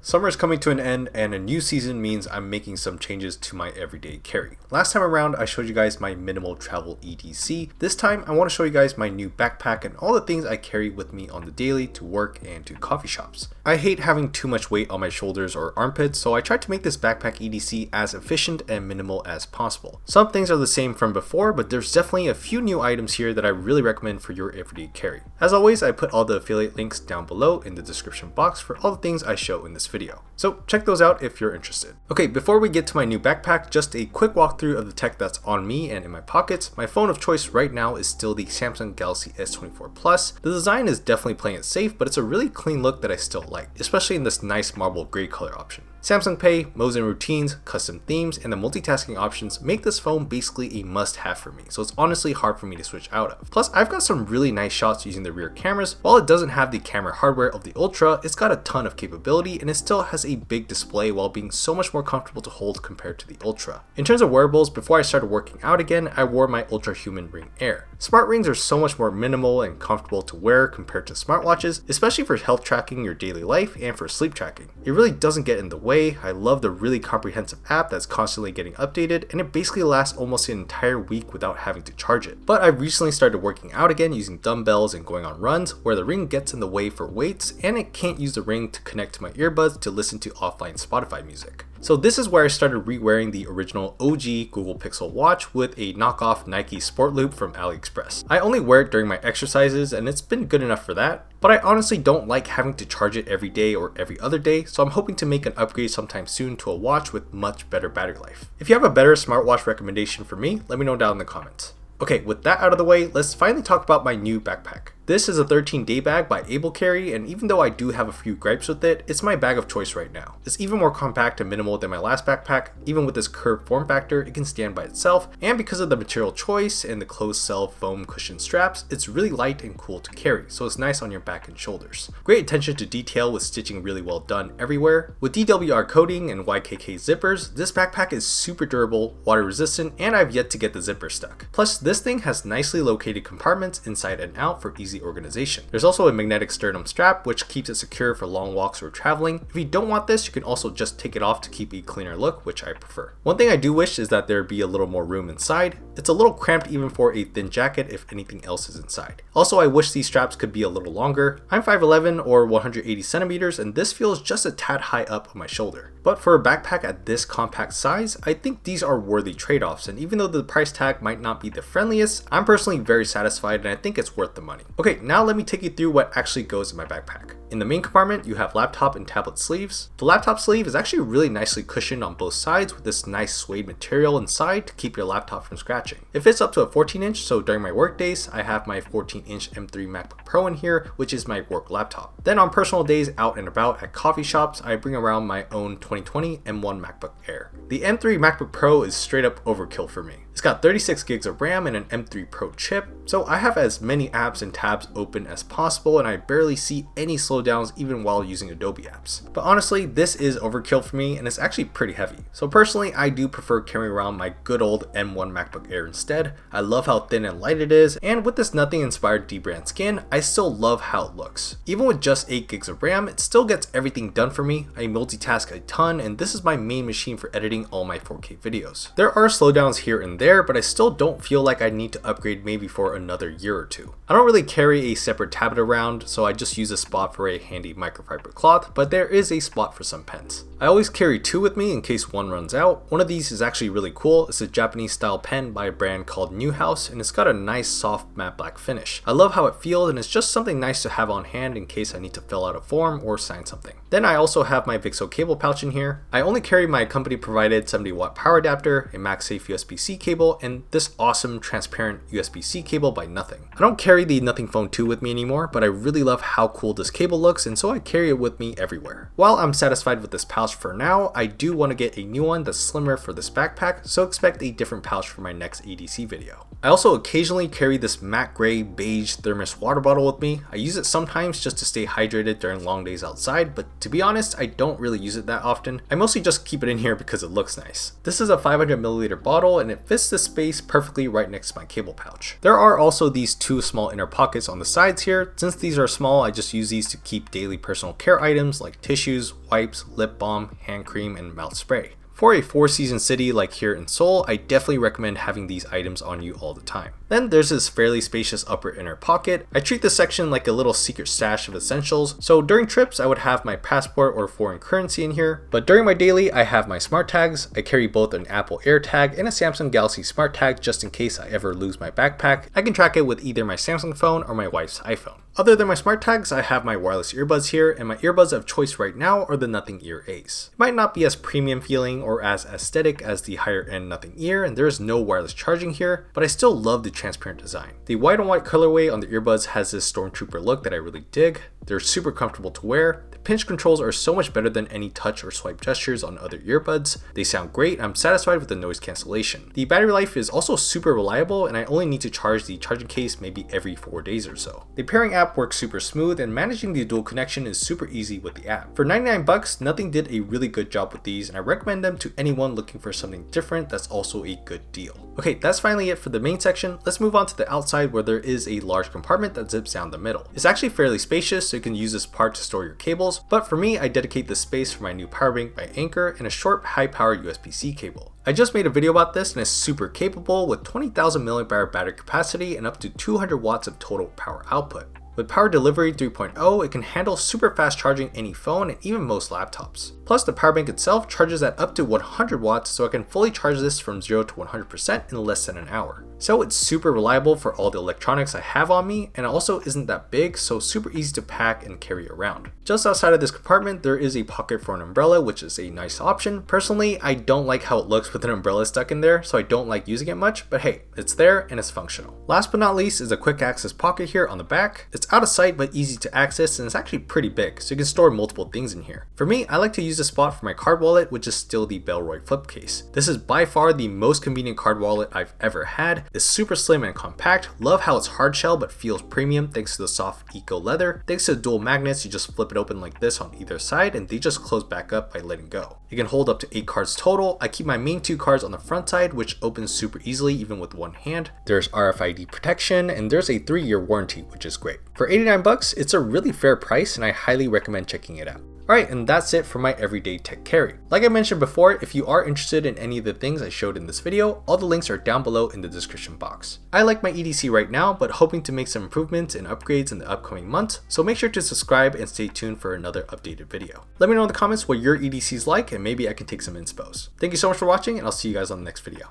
Summer is coming to an end and a new season means I'm making some changes to my everyday carry. Last time around I showed you guys my minimal travel EDC. This time I want to show you guys my new backpack and all the things I carry with me on the daily to work and to coffee shops. I hate having too much weight on my shoulders or armpits, so I tried to make this backpack EDC as efficient and minimal as possible. Some things are the same from before, but there's definitely a few new items here that I really recommend for your everyday carry. As always, I put all the affiliate links down below in the description box for all the things I show in this video. So check those out if you're interested. Okay, before we get to my new backpack, just a quick walkthrough of the tech that's on me and in my pockets. My phone of choice right now is still the Samsung Galaxy S24 Plus. The design is definitely playing it safe, but it's a really clean look that I still like, especially in this nice marble gray color option. Samsung Pay, modes and routines, custom themes, and the multitasking options make this phone basically a must-have for me, so it's honestly hard for me to switch out of. Plus, I've got some really nice shots using the rear cameras. While it doesn't have the camera hardware of the Ultra, it's got a ton of capability and it still has a big display while being so much more comfortable to hold compared to the Ultra. In terms of wearables, before I started working out again, I wore my Ultra Human Ring Air. Smart rings are so much more minimal and comfortable to wear compared to smartwatches, especially for health tracking your daily life and for sleep tracking. It really doesn't get in the way. I love the really comprehensive app that's constantly getting updated, and it basically lasts almost an entire week without having to charge it. But I've recently started working out again using dumbbells and going on runs where the ring gets in the way for weights, and it can't use the ring to connect to my earbuds to listen to offline Spotify music. So this is where I started re-wearing the original OG Google Pixel watch with a knockoff Nike Sport Loop from AliExpress. I only wear it during my exercises and it's been good enough for that, but I honestly don't like having to charge it every day or every other day, so I'm hoping to make an upgrade sometime soon to a watch with much better battery life. If you have a better smartwatch recommendation for me, let me know down in the comments. Okay, with that out of the way, let's finally talk about my new backpack. This is a 13-day bag by Able Carry, and even though I do have a few gripes with it, it's my bag of choice right now. It's even more compact and minimal than my last backpack. Even with this curved form factor, it can stand by itself, and because of the material choice and the closed cell foam cushion straps, it's really light and cool to carry, so it's nice on your back and shoulders. Great attention to detail with stitching really well done everywhere. With DWR coating and YKK zippers, this backpack is super durable, water resistant, and I've yet to get the zipper stuck. Plus, this thing has nicely located compartments inside and out for easy organization. There's also a magnetic sternum strap which keeps it secure for long walks or traveling. If you don't want this, you can also just take it off to keep a cleaner look, which I prefer. One thing I do wish is that there be a little more room inside. It's a little cramped even for a thin jacket if anything else is inside. Also, I wish these straps could be a little longer. I'm 5'11" or 180 centimeters and this feels just a tad high up on my shoulder. But for a backpack at this compact size, I think these are worthy trade-offs, and even though the price tag might not be the friendliest, I'm personally very satisfied and I think it's worth the money. Okay, now let me take you through what actually goes in my backpack. In the main compartment, you have laptop and tablet sleeves. The laptop sleeve is actually really nicely cushioned on both sides with this nice suede material inside to keep your laptop from scratching. It fits up to a 14-inch, so during my work days, I have my 14-inch M3 MacBook Pro in here, which is my work laptop. Then on personal days out and about at coffee shops, I bring around my own 2020 M1 MacBook Air. The M3 MacBook Pro is straight up overkill for me. It's got 36 gigs of RAM and an M3 Pro chip, so I have as many apps and tabs open as possible and I barely see any slowdowns even while using Adobe apps. But honestly, this is overkill for me and it's actually pretty heavy. So personally, I do prefer carrying around my good old M1 MacBook Air instead. I love how thin and light it is, and with this nothing inspired dbrand skin, I still love how it looks. Even with just 8 gigs of RAM, it still gets everything done for me. I multitask a ton and this is my main machine for editing all my 4K videos. There are slowdowns here and there, but I still don't feel like I need to upgrade maybe for another year or two. I don't really carry a separate tablet around, so I just use a spot for a handy microfiber cloth, but there is a spot for some pens. I always carry 2 with me in case one runs out. One of these is actually really cool. It's a Japanese style pen by a brand called Newhouse, and it's got a nice soft matte black finish. I love how it feels and it's just something nice to have on hand in case I need to fill out a form or sign something. Then I also have my Vixo cable pouch in here. I only carry my company provided 70-watt power adapter, a MagSafe USB-C cable, and this awesome transparent USB-C cable by Nothing. I don't carry the Nothing Phone 2 with me anymore, but I really love how cool this cable looks, and so I carry it with me everywhere. While I'm satisfied with this pouch for now, I do want to get a new one that's slimmer for this backpack, so expect a different pouch for my next EDC video. I also occasionally carry this matte gray beige thermos water bottle with me. I use it sometimes just to stay hydrated during long days outside, but to be honest, I don't really use it that often. I mostly just keep it in here because it looks nice. This is a 500ml bottle and it fits the space perfectly right next to my cable pouch. There are also these two small inner pockets on the sides here. Since these are small, I just use these to keep daily personal care items like tissues, wipes, lip balm, hand cream, and mouth spray. For a 4-season city like here in Seoul, I definitely recommend having these items on you all the time. Then there's this fairly spacious upper inner pocket. I treat this section like a little secret stash of essentials, so during trips I would have my passport or foreign currency in here, but during my daily I have my smart tags. I carry both an Apple AirTag and a Samsung Galaxy Smart Tag just in case I ever lose my backpack. I can track it with either my Samsung phone or my wife's iPhone. Other than my smart tags, I have my wireless earbuds here, and my earbuds of choice right now are the Nothing Ear Ace. It might not be as premium feeling or as aesthetic as the higher end Nothing Ear, and there is no wireless charging here, but I still love the transparent design. The white on white colorway on the earbuds has this Stormtrooper look that I really dig. They're super comfortable to wear. The pinch controls are so much better than any touch or swipe gestures on other earbuds. They sound great. I'm satisfied with the noise cancellation. The battery life is also super reliable, and I only need to charge the charging case maybe every 4 days or so. The pairing app works super smooth, and managing the dual connection is super easy with the app. For 99 bucks, Nothing did a really good job with these, and I recommend them to anyone looking for something different that's also a good deal. Okay, that's finally it for the main section. Let's move on to the outside where there is a large compartment that zips down the middle. It's actually fairly spacious, so you can use this part to store your cables, but for me, I dedicate this space for my new power bank by Anker and a short high-power USB-C cable. I just made a video about this and it's super capable with 20,000 mAh battery capacity and up to 200 watts of total power output. With Power Delivery 3.0, it can handle super fast charging any phone and even most laptops. Plus, the power bank itself charges at up to 100 watts, so I can fully charge this from 0 to 100% in less than an hour. So it's super reliable for all the electronics I have on me, and it also isn't that big, so super easy to pack and carry around. Just outside of this compartment, there is a pocket for an umbrella, which is a nice option. Personally, I don't like how it looks with an umbrella stuck in there, so I don't like using it much, but hey, it's there and it's functional. Last but not least is a quick access pocket here on the back. It's out of sight but easy to access, and it's actually pretty big, so you can store multiple things in here. For me, I like to use this spot for my card wallet, which is still the Bellroy flip case. This is by far the most convenient card wallet I've ever had. It's super slim and compact. Love how it's hard shell but feels premium thanks to the soft eco leather. Thanks to the dual magnets, you just flip it open like this on either side and they just close back up by letting go. You can hold up to 8 cards total. I keep my main 2 cards on the front side, which opens super easily even with one hand. There's RFID protection and there's a 3-year warranty, which is great. For 89 bucks, it's a really fair price and I highly recommend checking it out. Alright, and that's it for my everyday tech carry. Like I mentioned before, if you are interested in any of the things I showed in this video, all the links are down below in the description box. I like my EDC right now, but hoping to make some improvements and upgrades in the upcoming months, so make sure to subscribe and stay tuned for another updated video. Let me know in the comments what your EDC is like and maybe I can take some inspos. Thank you so much for watching and I'll see you guys on the next video.